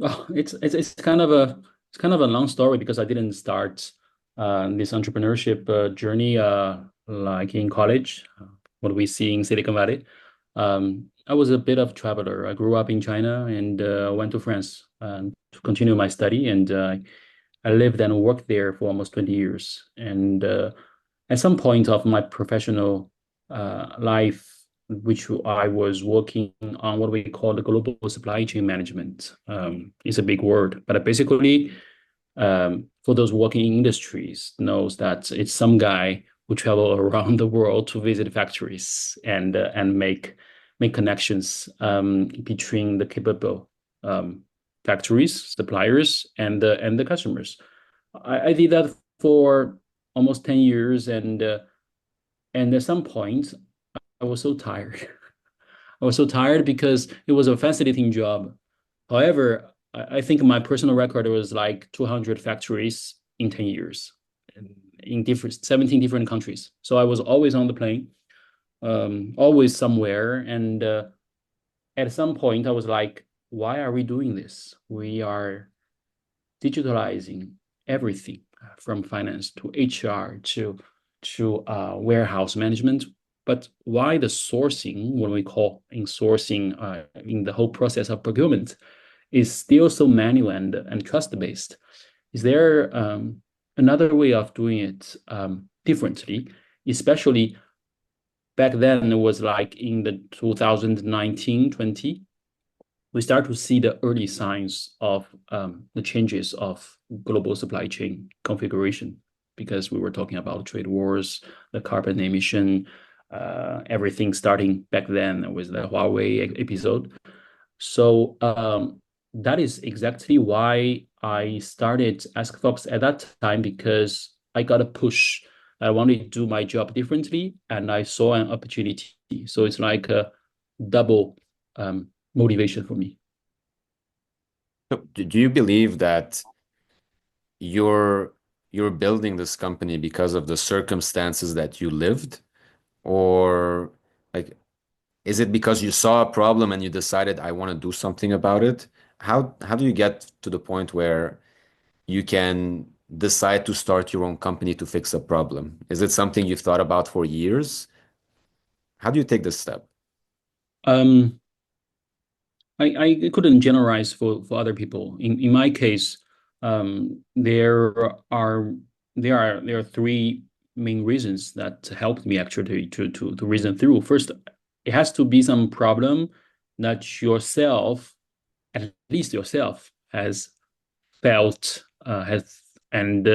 Oh, it's kind of a long story because I didn't start this entrepreneurship journey like in college, what we see in Silicon Valley. I was a bit of traveler. I grew up in China and went to France to continue my study, and I lived and worked there for almost 20 years. And at some point of my professional life, which I was working on what we call the global supply chain management. It's a big word, but basically, for those working in industries, knows that it's some guy who travel around the world to visit factories and make connections between the capable factories, suppliers, and the customers. I did that for almost 10 years, and at some point I was so tired. I was so tired because it was a fascinating job. However, I think my personal record was like 200 factories in 10 years in different 17 different countries. So I was always on the plane, always somewhere. And at some point, I was like, why are we doing this? We are digitalizing everything from finance to HR to warehouse management. But why the sourcing, what we call in sourcing, in the whole process of procurement, is still so manual and trust based? Is there another way of doing it differently? Especially back then, it was like in the 2019-20, we start to see the early signs of the changes of global supply chain configuration because we were talking about trade wars, the carbon emission, everything starting back then with the Huawei episode. So that is exactly why I started Ask Fox at that time because I got a push. I wanted to do my job differently, and I saw an opportunity. So it's like a double motivation for me. So, do you believe that you're you're building this company because of the circumstances that you lived, or like is it because you saw a problem and you decided I want to do something about it? How do you get to the point where you can decide to start your own company to fix a problem? Is it something you've thought about for years? How do you take this step? Um, I couldn't generalize for other people. In my case, there are three main reasons that helped me actually to reason through. First, it has to be some problem that yourself, at least yourself, has felt has and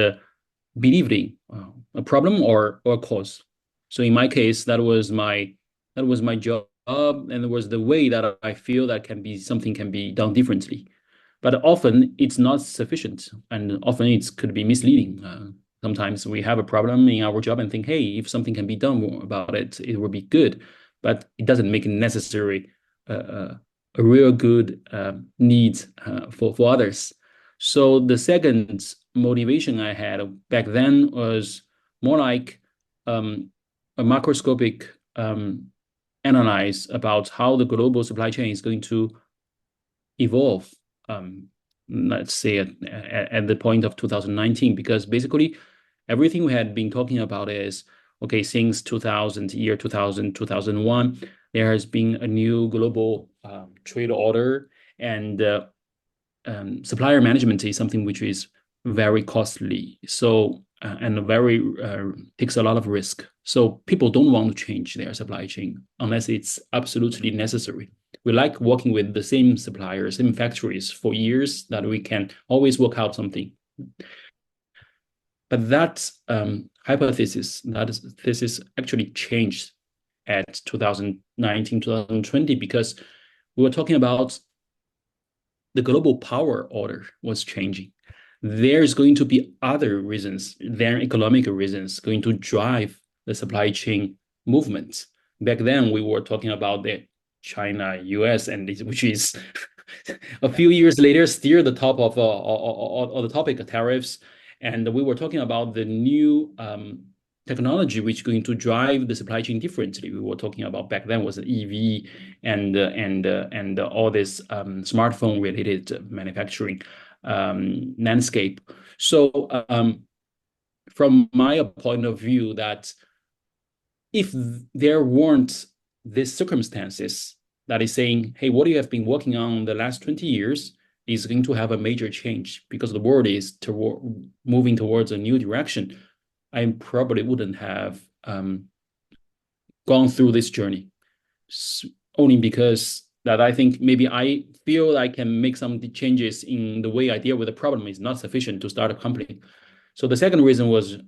believed in a problem or a cause. So in my case, that was my job, and it was the way that I feel that something can be done differently. But often it's not sufficient, and often it could be misleading. Sometimes we have a problem in our job and think, hey, if something can be done more about it, it would be good. But it doesn't make it necessary a real good need for others. So the second motivation I had back then was more like a macroscopic analyze about how the global supply chain is going to evolve. Um, let's say at the point of 2019, because basically everything we had been talking about is okay, since 2000, year 2000, 2001, there has been a new global trade order, and supplier management is something which is very costly. So and very takes a lot of risk. So people don't want to change their supply chain unless it's absolutely necessary. We like working with the same suppliers, same factories for years that we can always work out something. But that hypothesis, that thesis actually changed at 2019, 2020, because we were talking about the global power order was changing. There's going to be other reasons than economic reasons going to drive the supply chain movements. Back then, we were talking about the China, US, and which is a few years later still the top of the topic of tariffs. And we were talking about the new technology which is going to drive the supply chain differently. We were talking about back then was EV and all this smartphone related manufacturing landscape. So from my point of view, that if there weren't these circumstances that is saying, hey, what you have been working on the last 20 years is going to have a major change because the world is moving towards a new direction, I probably wouldn't have gone through this journey. Only because that I think maybe I feel I can make some changes in the way I deal with the problem is not sufficient to start a company. So the second reason was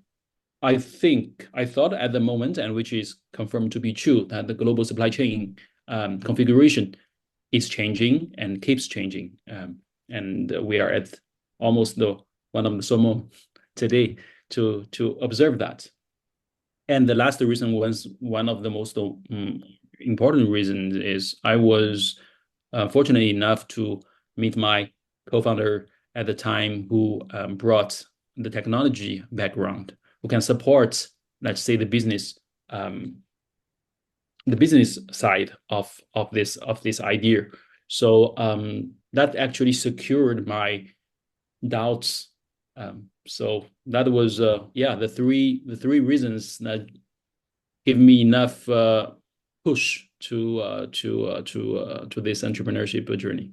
I thought at the moment, and which is confirmed to be true, that the global supply chain configuration is changing and keeps changing. And we are at almost one of the summum today to observe that. And the last reason was one of the most important reasons is I was fortunate enough to meet my co-founder at the time who brought the technology background, who can support, let's say, the business side of this idea. So that actually secured my doubts. So that was the three reasons that give me enough push to this entrepreneurship journey.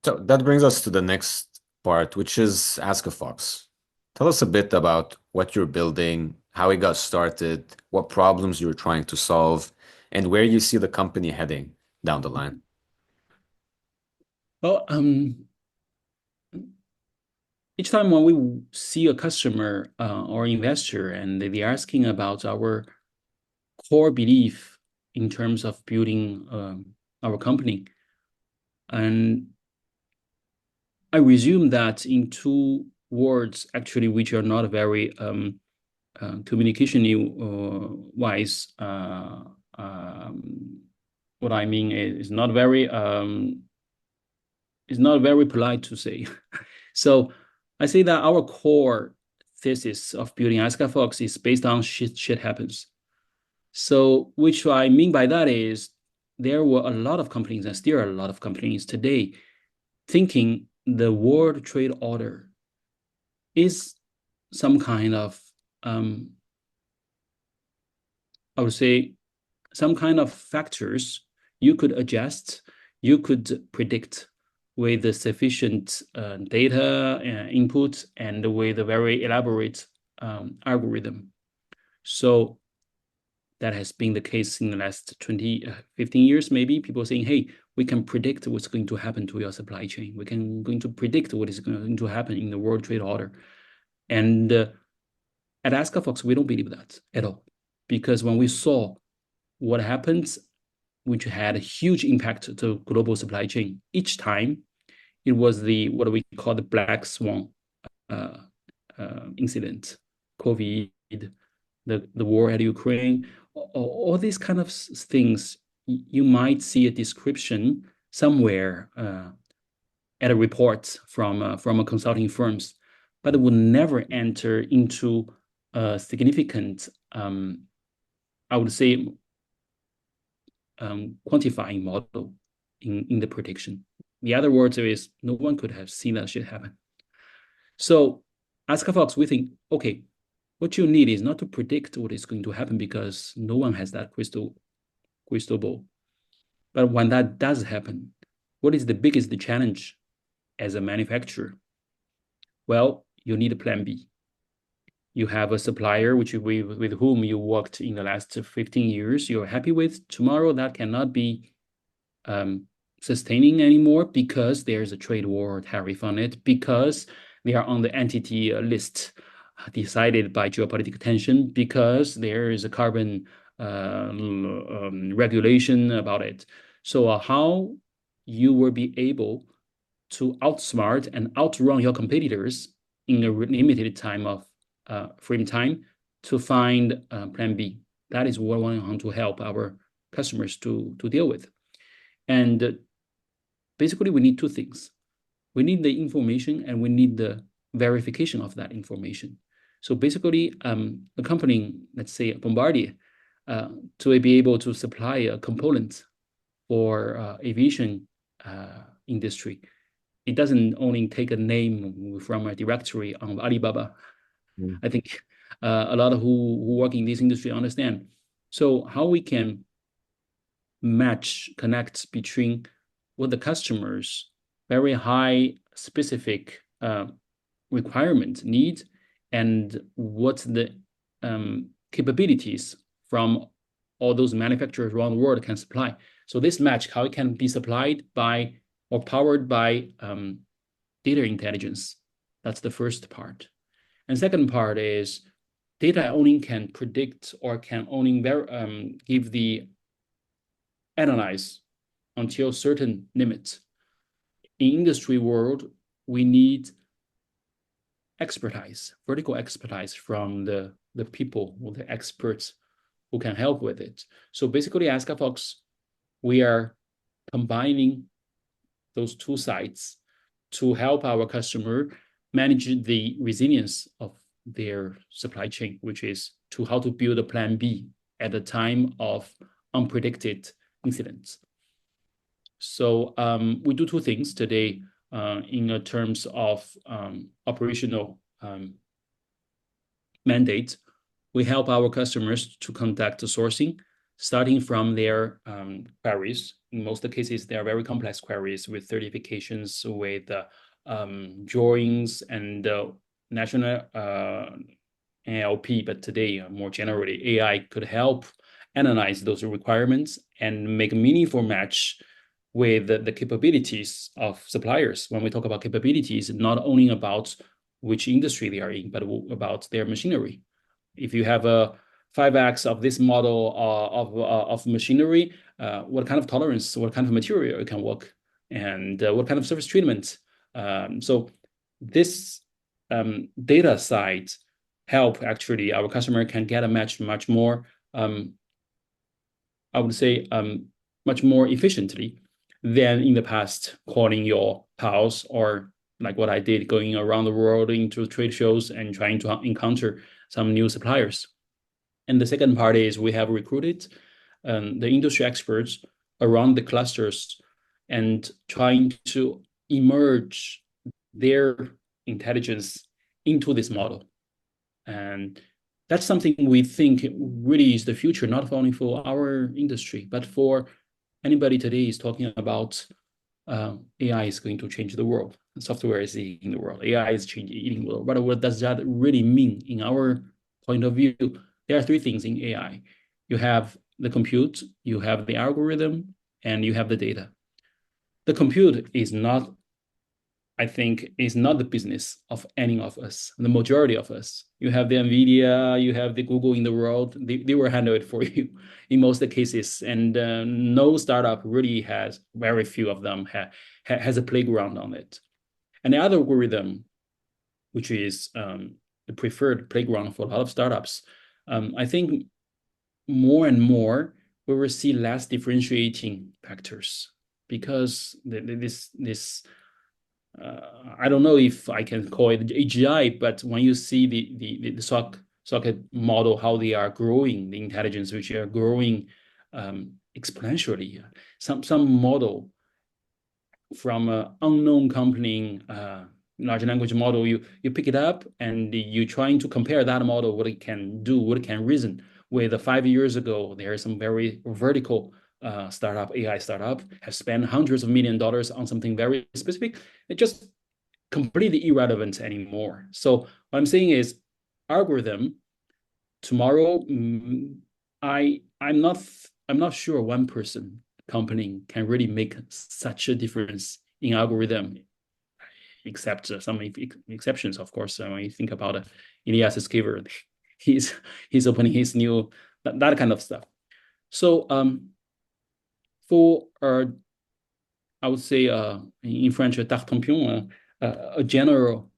So that brings us to the next part, which is Ask a Fox. Tell us a bit about what you're building, how it got started, what problems you're trying to solve, and where you see the company heading down the line. Well, each time when we see a customer or investor and they're asking about our core belief in terms of building our company, and I resume that in two words, actually, which are not very communication wise. What I mean is not very polite to say. So I say that our core thesis of building Fox is based on shit happens. So which I mean by that is there were a lot of companies and still are a lot of companies today thinking the World Trade Order is some kind of I would say some kind of factors you could adjust, you could predict with the sufficient data input and with a very elaborate algorithm. So that has been the case in the last 15 years, maybe. People saying, hey, we can predict what's going to happen to your supply chain. We can going to predict what is going to happen in the World Trade Order. And at Fox, we don't believe that at all. Because when we saw what happens, which had a huge impact to global supply chain, each time it was what we call the black swan incident, COVID, the war at Ukraine, all these kind of things. You might see a description somewhere at a report from a consulting firms, but it would never enter into a significant, I would say, quantifying model in the prediction. The other words is no one could have seen that shit happen. So as Fox, we think, okay, what you need is not to predict what is going to happen because no one has that crystal ball. But when that does happen, what is the biggest challenge as a manufacturer? Well, you need a plan B. You have a supplier with whom you worked in the last 15 years, you're happy with. Tomorrow that cannot be sustaining anymore because there's a trade war tariff on it, because they are on the entity list decided by geopolitical tension, because there is a carbon regulation about it. So how you will be able to outsmart and outrun your competitors in a limited time of frame time to find plan B. That is what we want to help our customers to deal with. And basically, we need two things. We need the information and we need the verification of that information. So basically, a company, let's say Bombardier, to be able to supply a component for aviation industry, it doesn't only take a name from a directory on Alibaba. Mm. I think a lot of who work in this industry understand. So how we can connect between what the customers very high specific requirement need and what the capabilities from all those manufacturers around the world can supply. So this match, how it can be supplied by or powered by data intelligence. That's the first part. And second part is data only can predict or can only give the analyze until certain limits. In industry world, we need expertise, vertical expertise from the people or the experts who can help with it. So basically, at Fox, we are combining those two sides to help our customer manage the resilience of their supply chain, which is to how to build a plan B at the time of unpredicted incidents. So we do two things today in terms of operational mandate. We help our customers to conduct the sourcing, starting from their queries. In most cases, they are very complex queries with certifications, with drawings and national NLP. But today, more generally, AI could help analyze those requirements and make a meaningful match with the capabilities of suppliers. When we talk about capabilities, not only about which industry they are in, but about their machinery. If you have a 5x of this model of machinery, what kind of tolerance, what kind of material it can work, and what kind of surface treatment. So this data side help actually our customer can get a match much more, I would say, much more efficiently than in the past calling your pals or like what I did, going around the world into trade shows and trying to encounter some new suppliers. And the second part is we have recruited the industry experts around the clusters and trying to emerge their intelligence into this model. And that's something we think really is the future, not only for our industry, but for anybody today is talking about AI is going to change the world. Software is eating the world. AI is eating the world. But what does that really mean in our point of view? There are three things in AI. You have the compute, you have the algorithm, and you have the data. The compute is not, I think, is not the business of any of us, the majority of us. You have the NVIDIA, you have the Google in the world. They will handle it for you in most cases. And no startup really has, very few of them has a playground on it. And the other algorithm, which is the preferred playground for a lot of startups, I think more and more we will see less differentiating factors because this I don't know if I can call it AGI, but when you see the socket model, how they are growing, the intelligence which are growing exponentially, some model from an unknown company, large language model, you pick it up and you're trying to compare that model, what it can do, what it can reason. With 5 years ago, there is some very vertical startup, AI startup, have spent hundreds of $millions on something very specific. It just completely irrelevant anymore. So what I'm saying is, algorithm tomorrow, I'm not sure one person company can really make such a difference in algorithm, except some exceptions, of course. When you think about Elias Scaver, he's opening his new that kind of stuff. So for I would say in French, tartampion, a general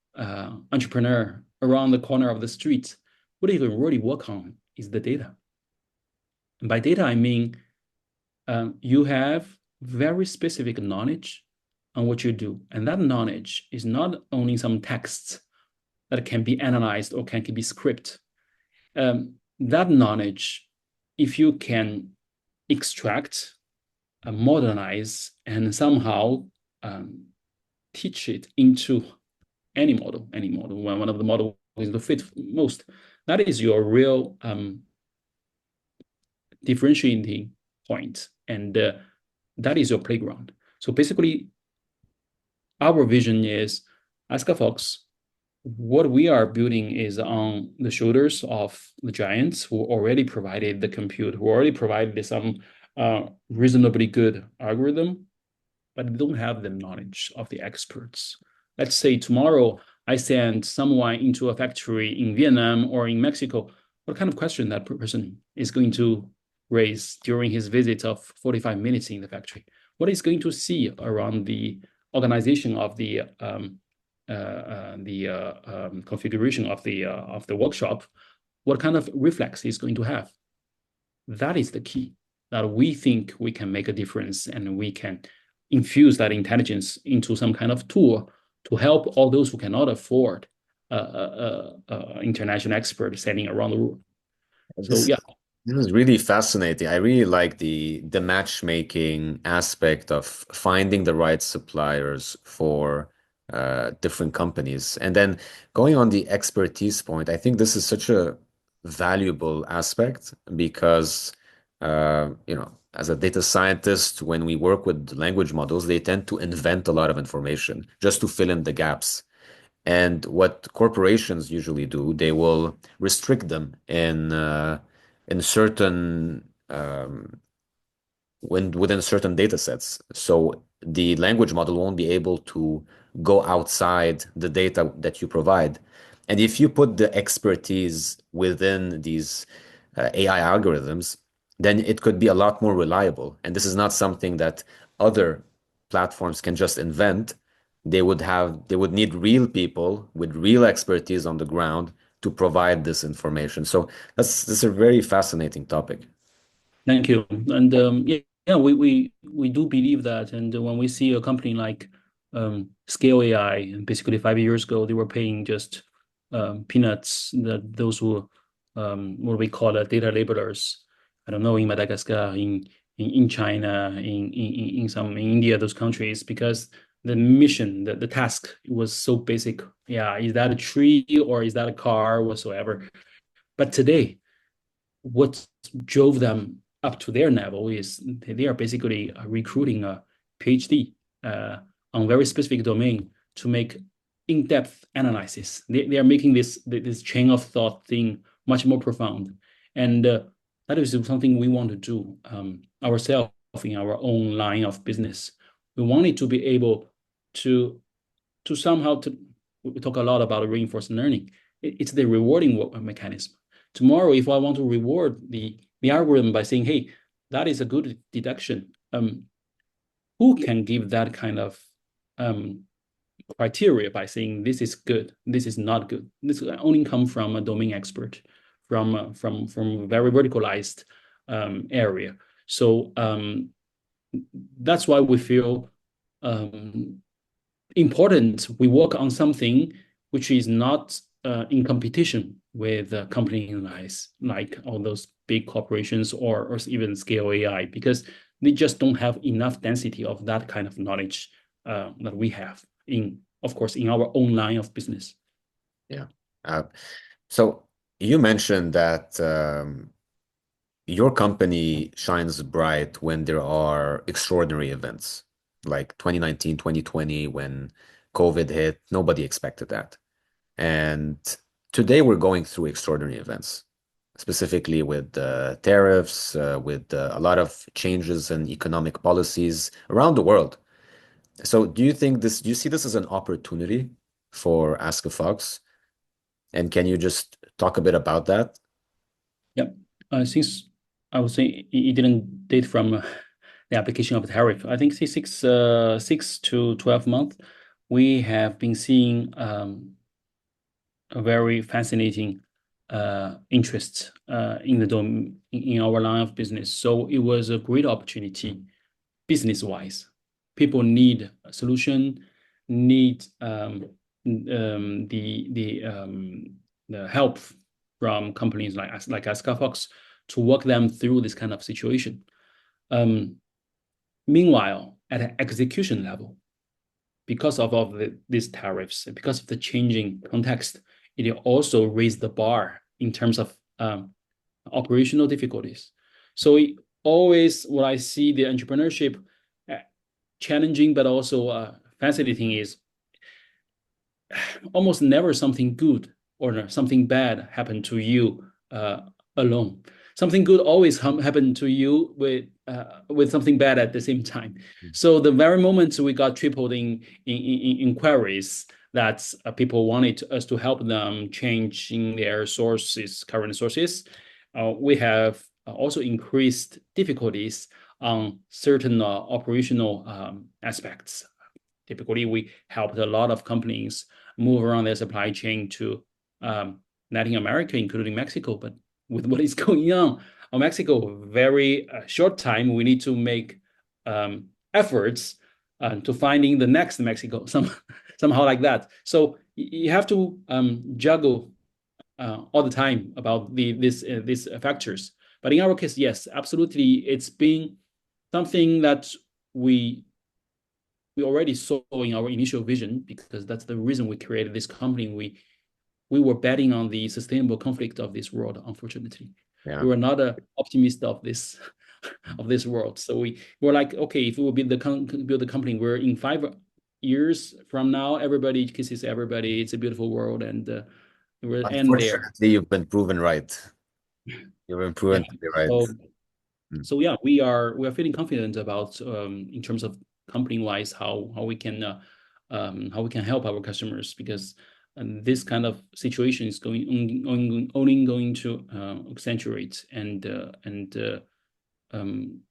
entrepreneur around the corner of the street, what you can really work on is the data. And by data, I mean you have very specific knowledge on what you do. And that knowledge is not only some texts that can be analyzed or can be scripted. That knowledge, if you can extract, modernize, and somehow teach it into any model, one of the models is the fit most. That is your real differentiating point, and that is your playground. So basically, our vision is Fox. What we are building is on the shoulders of the giants who already provided the compute, who already provided some reasonably good algorithm, but they don't have the knowledge of the experts. Let's say tomorrow I send someone into a factory in Vietnam or in Mexico. What kind of question that person is going to raise during his visit of 45 minutes in the factory? What is going to see around the organization of the configuration of the workshop? What kind of reflex he's going to have? That is the key. That we think we can make a difference, and we can infuse that intelligence into some kind of tool to help all those who cannot afford international expert sending around the world. So This yeah, this is really fascinating. I really like the matchmaking aspect of finding the right suppliers for different companies. And then going on the expertise point, I think this is such a valuable aspect because as a data scientist, when we work with language models, they tend to invent a lot of information just to fill in the gaps. And what corporations usually do, they will restrict them in certain within certain data sets. So the language model won't be able to go outside the data that you provide. And if you put the expertise within these AI algorithms, then it could be a lot more reliable. And this is not something that other platforms can just invent. They would need real people with real expertise on the ground to provide this information. So that's a very fascinating topic. thank you. And yeah, we do believe that. And when we see a company like Scale AI, and basically 5 years ago, they were paying just peanuts. That those who what we call data labelers. I don't know, in Madagascar, in China, in some in India, those countries, because the mission, the task was so basic. Yeah, is that a tree or is that a car, whatsoever? But today, what drove them up to their level is they are basically recruiting a PhD on very specific domain to make in-depth analysis. They are making this chain of thought thing much more profound, and that is something we want to do ourselves in our own line of business. We wanted to be able to somehow to we talk a lot about reinforcement learning. It's the rewarding mechanism. Tomorrow, if I want to reward the algorithm by saying, hey, that is a good deduction, who can give that kind of criteria by saying this is good, this is not good? This only come from a domain expert, from a very verticalized area. So that's why we feel important. We work on something which is not in competition with companies like all those big corporations or even Scale AI, because they just don't have enough density of that kind of knowledge that we have of course, in our own line of business. Yeah. So you mentioned that your company shines bright when there are extraordinary events like 2019, 2020, when COVID hit. Nobody expected that. And today we're going through extraordinary events, specifically with tariffs, with a lot of changes in economic policies around the world. So do you see this as an opportunity for Ask a Fox? And can you just talk a bit about that? Yeah. Since I would say it didn't date from the application of the tariff, I think 6 to 12 months, we have been seeing a very fascinating interest in our line of business. So it was a great opportunity business-wise. People need a solution, need the help from companies like Fox to walk them through this kind of situation. Um, Meanwhile, at an execution level, because of these tariffs, because of the changing context, it also raised the bar in terms of operational difficulties. So always what I see the entrepreneurship challenging, but also fascinating is almost never something good or something bad happen to you alone. Something good always happen to you with something bad at the same time. So the very moment we got tripled in inquiries that people wanted us to help them changing their sources, current sources, we have also increased difficulties on certain operational aspects. Typically, we helped a lot of companies move around their supply chain to Latin America, including Mexico. But with what is going on Mexico, very short time, we need to make efforts to finding the next Mexico, somehow like that. So you have to juggle all the time about these factors. But in our case, yes, absolutely, it's been something that we already saw in our initial vision, because that's the reason we created this company. We were betting on the sustainable conflict of this world. Unfortunately, Yeah. we were not an optimist of this of this world. So we were like, okay, if we will build the company, we're in 5 years from now, everybody kisses everybody. It's a beautiful world, and we'll end there. Unfortunately, you've been proven right. You've been Yeah. proven to be right. So Mm. so yeah, we are feeling confident about in terms of company wise how we can help our customers, because this kind of situation is only going to accentuate, and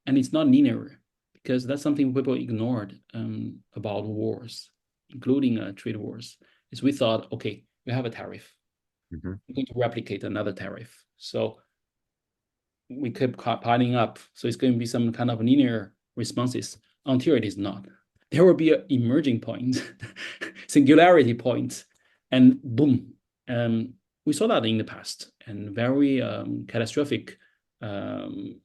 it's not linear, because that's something people ignored about wars, including trade wars. Is we thought, okay, we have a tariff, Mhm. we're going to replicate another tariff, so we keep piling up. So it's going to be some kind of linear responses until it is not. There will be an emerging point, singularity point, and boom. We saw that in the past, and very catastrophic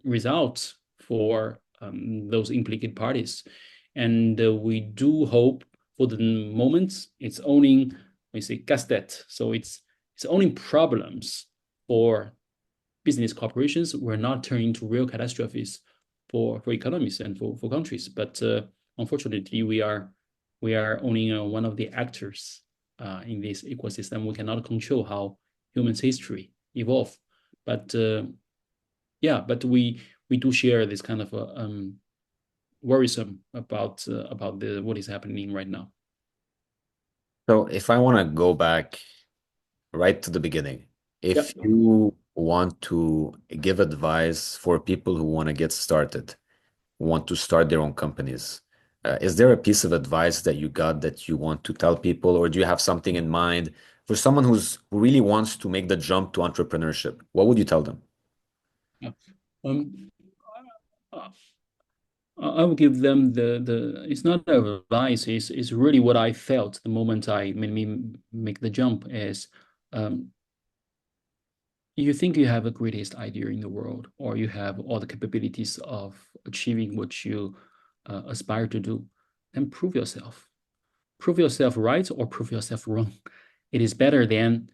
results for those implicated parties. And we do hope for the moment it's owning, we say, gas debt. So it's owning problems for business corporations were not turning into real catastrophes for economies and for countries. But unfortunately, we are only one of the actors in this ecosystem. We cannot control how humans' history evolve. But yeah, but we do share this kind of worrisome about the what is happening right now. So if I want to go back right to the beginning, if Yep. you want to give advice for people who want to get started, want to start their own companies, is there a piece of advice that you got that you want to tell people, or do you have something in mind for someone who really wants to make the jump to entrepreneurship? What would you tell them? Yeah. Um, I would give them the it's not advice, it's really what I felt the moment I make the jump is um, you think you have the greatest idea in the world, or you have all the capabilities of achieving what you aspire to do, then prove yourself. Prove yourself right or prove yourself wrong. It is better than,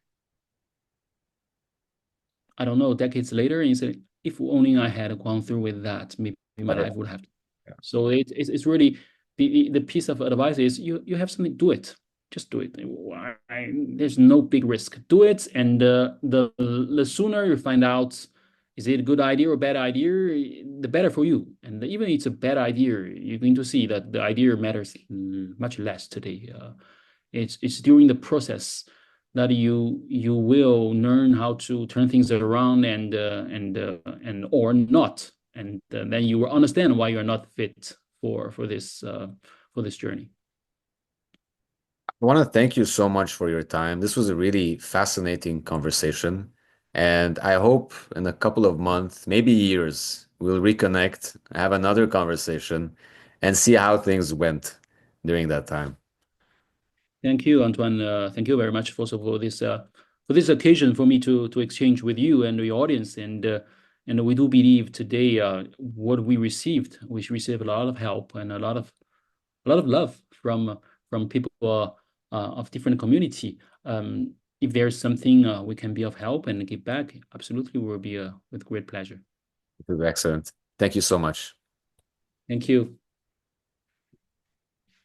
I don't know, decades later, and you say, if only I had gone through with that, maybe my Better. life would have. Yeah. So it's really the piece of advice is you have something, do it. Just do it. There's no big risk. Do it, and the sooner you find out is it a good idea or bad idea, the better for you. And even if it's a bad idea, you're going to see that the idea matters much less today. It's during the process that you will learn how to turn things around and or not, and then you will understand why you're not fit for this journey. I want to thank you so much for your time. This was a really fascinating conversation. And I hope in a couple of months, maybe years, we'll reconnect, have another conversation, and see how things went during that time. Thank you, Antoine. Thank you very much for this occasion for me to exchange with you and your audience. And we do believe today what we received a lot of help and a lot of love from people of different community. If there's something we can be of help and give back, absolutely, will be with great pleasure. This is excellent. Thank you so much. Thank you.